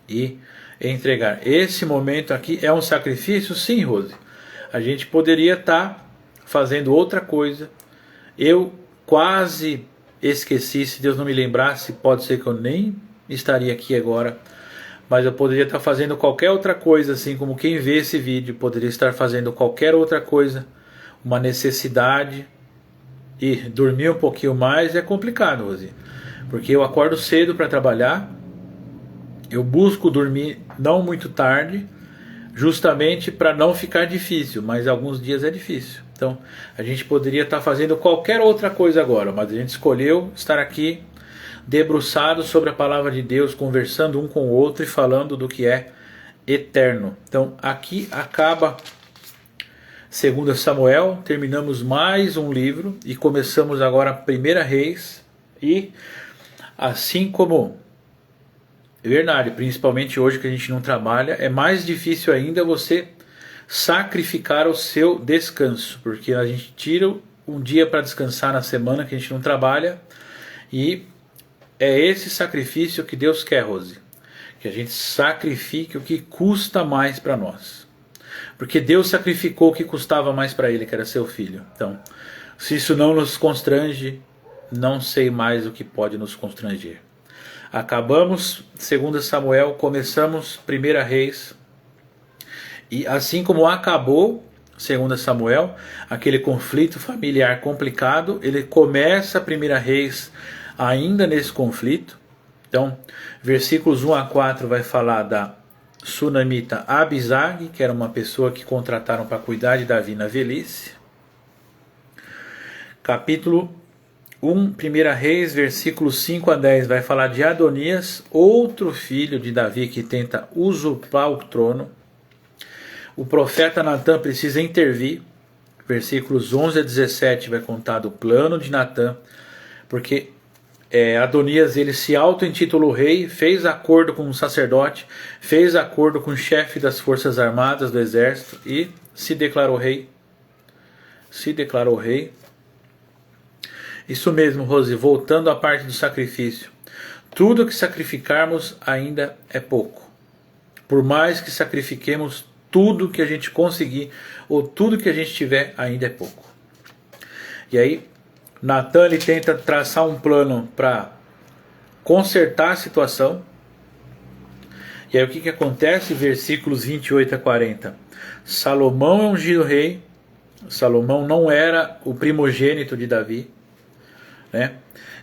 e entregar. Esse momento aqui é um sacrifício? Sim, Rose. A gente poderia estar fazendo outra coisa. Eu quase esqueci, se Deus não me lembrasse, pode ser que eu nem estaria aqui agora. Mas eu poderia estar fazendo qualquer outra coisa, assim como quem vê esse vídeo poderia estar fazendo qualquer outra coisa, uma necessidade, e dormir um pouquinho mais é complicado, Rosi, porque eu acordo cedo para trabalhar, eu busco dormir não muito tarde, justamente para não ficar difícil, mas alguns dias é difícil. Então a gente poderia estar fazendo qualquer outra coisa agora, mas a gente escolheu estar aqui debruçado sobre a palavra de Deus, conversando um com o outro e falando do que é eterno. Então aqui acaba 2 Samuel, terminamos mais um livro e começamos agora 1 Reis. E assim como, é verdade, principalmente hoje que a gente não trabalha, é mais difícil ainda você sacrificar o seu descanso, porque a gente tira um dia para descansar na semana que a gente não trabalha, e é esse sacrifício que Deus quer, Rose, que a gente sacrifique o que custa mais para nós, porque Deus sacrificou o que custava mais para Ele, que era seu filho. Então, se isso não nos constrange, não sei mais o que pode nos constranger. Acabamos 2 Samuel, começamos 1 Reis, e assim como acabou 2 Samuel, aquele conflito familiar complicado, ele começa 1 Reis ainda nesse conflito. Então, versículos 1 a 4 vai falar da sunamita Abisag, que era uma pessoa que contrataram para cuidar de Davi na velhice. Capítulo 1 Reis, versículos 5 a 10, vai falar de Adonias, outro filho de Davi que tenta usurpar o trono. O profeta Natã precisa intervir. Versículos 11 a 17 vai contar do plano de Natã, porque Adonias, ele se auto-intitulou rei, fez acordo com o sacerdote, fez acordo com o chefe das forças armadas do exército e se declarou rei. Se declarou rei. Isso mesmo, Rose, voltando à parte do sacrifício. Tudo que sacrificarmos ainda é pouco. Por mais que sacrifiquemos tudo que a gente conseguir, ou tudo que a gente tiver, ainda é pouco. E aí, Natã, ele tenta traçar um plano para consertar a situação. E aí o que acontece? Versículos 28 a 40. Salomão é ungido rei. Salomão não era o primogênito de Davi, né?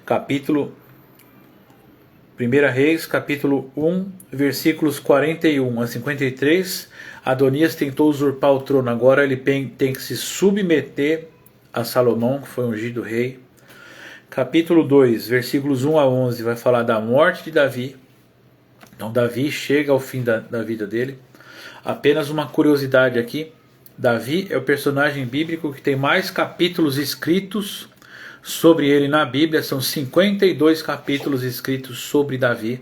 Capítulo 1 Reis, capítulo 1, versículos 41 a 53. Adonias tentou usurpar o trono, agora ele tem que se submeter a Salomão, que foi ungido rei. Capítulo 2, versículos 1 a 11, vai falar da morte de Davi. Então Davi chega ao fim da vida dele. Apenas uma curiosidade aqui: Davi é o personagem bíblico que tem mais capítulos escritos sobre ele na Bíblia. São 52 capítulos escritos sobre Davi.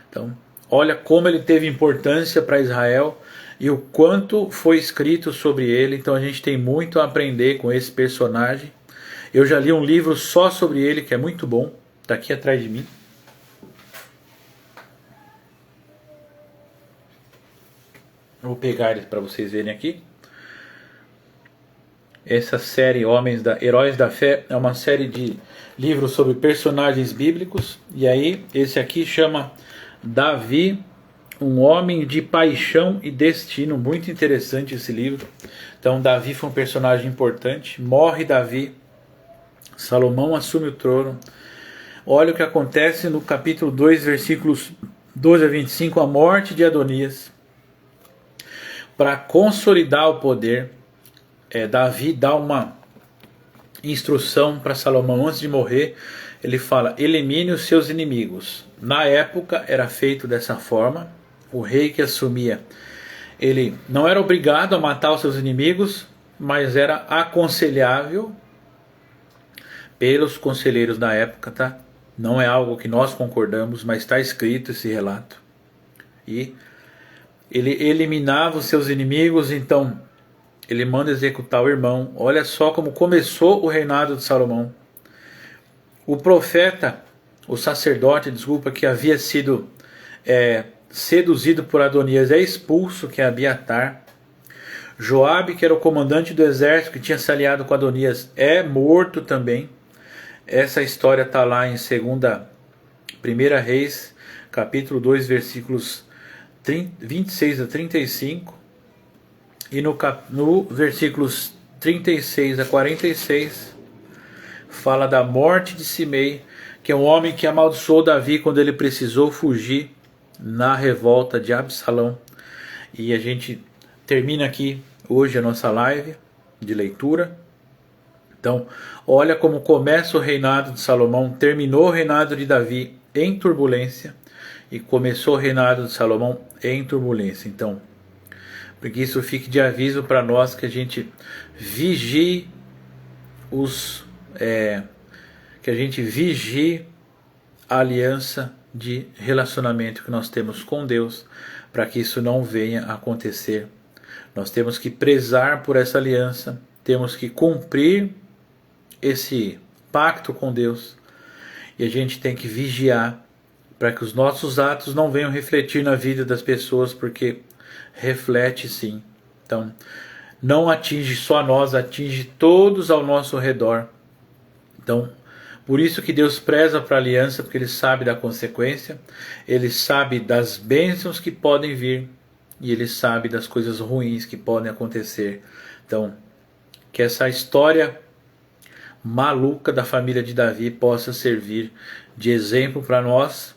Então, olha como ele teve importância para Israel e o quanto foi escrito sobre ele. Então a gente tem muito a aprender com esse personagem. Eu já li um livro só sobre ele, que é muito bom. Está aqui atrás de mim. Eu vou pegar ele para vocês verem aqui. Essa série Heróis da Fé é uma série de livros sobre personagens bíblicos. E aí, esse aqui chama Davi, um homem de paixão e destino. Muito interessante esse livro. Então Davi foi um personagem importante. Morre Davi, Salomão assume o trono. Olha o que acontece no capítulo 2, versículos 12 a 25. A morte de Adonias. Para consolidar o poder, Davi dá uma instrução para Salomão antes de morrer. Ele fala: elimine os seus inimigos. Na época era feito dessa forma. O rei que assumia, ele não era obrigado a matar os seus inimigos, mas era aconselhável pelos conselheiros da época, tá? Não é algo que nós concordamos, mas está escrito esse relato. E ele eliminava os seus inimigos, então ele manda executar o irmão. Olha só como começou o reinado de Salomão. O profeta, o sacerdote, que havia sido seduzido por Adonias, é expulso, que é Abiatar. Joabe, que era o comandante do exército que tinha se aliado com Adonias, é morto também. Essa história está lá em 1 Reis, capítulo 2, versículos 26 a 35. E no versículos 36 a 46, fala da morte de Simei, que é um homem que amaldiçoou Davi quando ele precisou fugir na revolta de Absalão. E a gente termina aqui hoje a nossa live de leitura. Então, olha como começa o reinado de Salomão, terminou o reinado de Davi em turbulência e começou o reinado de Salomão em turbulência. Então, porque isso fique de aviso para nós, que a gente vigie que a gente vigie a aliança de relacionamento que nós temos com Deus, para que isso não venha a acontecer. Nós temos que prezar por essa aliança, temos que cumprir esse pacto com Deus, e a gente tem que vigiar para que os nossos atos não venham refletir na vida das pessoas, porque reflete sim. Então, não atinge só nós, atinge todos ao nosso redor. Então, por isso que Deus preza para a aliança, porque Ele sabe da consequência, Ele sabe das bênçãos que podem vir, e Ele sabe das coisas ruins que podem acontecer. Então, que essa história maluca da família de Davi possa servir de exemplo para nós.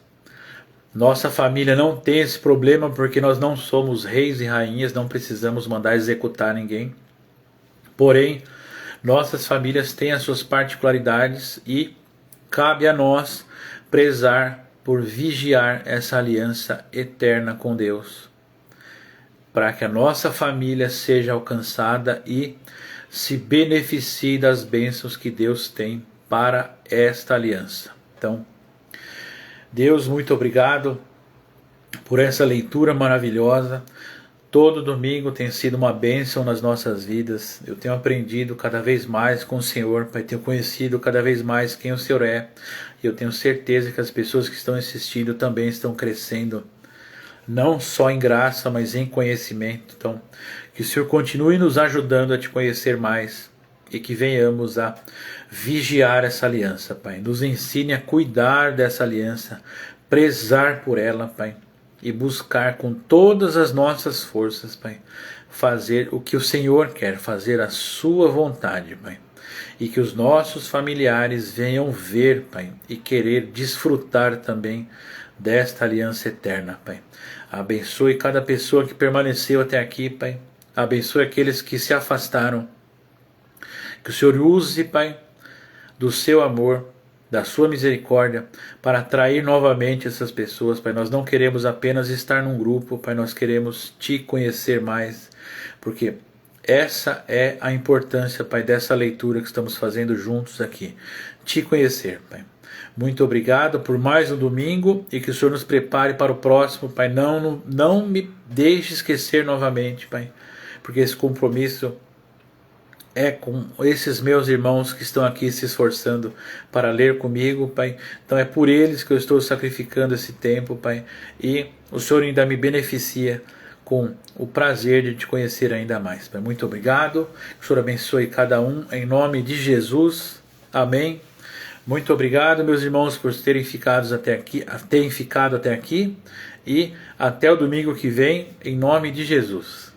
Nossa família não tem esse problema, porque nós não somos reis e rainhas, não precisamos mandar executar ninguém. Porém, nossas famílias têm as suas particularidades e cabe a nós prezar por vigiar essa aliança eterna com Deus, para que a nossa família seja alcançada e se beneficie das bênçãos que Deus tem para esta aliança. Então, Deus, muito obrigado por essa leitura maravilhosa. Todo domingo tem sido uma bênção nas nossas vidas. Eu tenho aprendido cada vez mais com o Senhor, Pai, tenho conhecido cada vez mais quem o Senhor é. E eu tenho certeza que as pessoas que estão assistindo também estão crescendo, não só em graça, mas em conhecimento. Então, que o Senhor continue nos ajudando a te conhecer mais e que venhamos a vigiar essa aliança, Pai. Nos ensine a cuidar dessa aliança, prezar por ela, Pai, e buscar com todas as nossas forças, Pai, fazer o que o Senhor quer, fazer a sua vontade, Pai. E que os nossos familiares venham ver, Pai, e querer desfrutar também desta aliança eterna, Pai. Abençoe cada pessoa que permaneceu até aqui, Pai. Abençoe aqueles que se afastaram. Que o Senhor use, Pai, do seu amor, da sua misericórdia, para atrair novamente essas pessoas, Pai. Nós não queremos apenas estar num grupo, Pai, nós queremos te conhecer mais, porque essa é a importância, Pai, dessa leitura que estamos fazendo juntos aqui. Te conhecer, Pai. Muito obrigado por mais um domingo e que o Senhor nos prepare para o próximo, Pai. Não me deixe esquecer novamente, Pai, porque esse compromisso é com esses meus irmãos que estão aqui se esforçando para ler comigo, Pai. Então é por eles que eu estou sacrificando esse tempo, Pai. E o Senhor ainda me beneficia com o prazer de te conhecer ainda mais, Pai. Muito obrigado. Que o Senhor abençoe cada um em nome de Jesus. Amém. Muito obrigado, meus irmãos, por terem ficado até aqui. E até o domingo que vem, em nome de Jesus.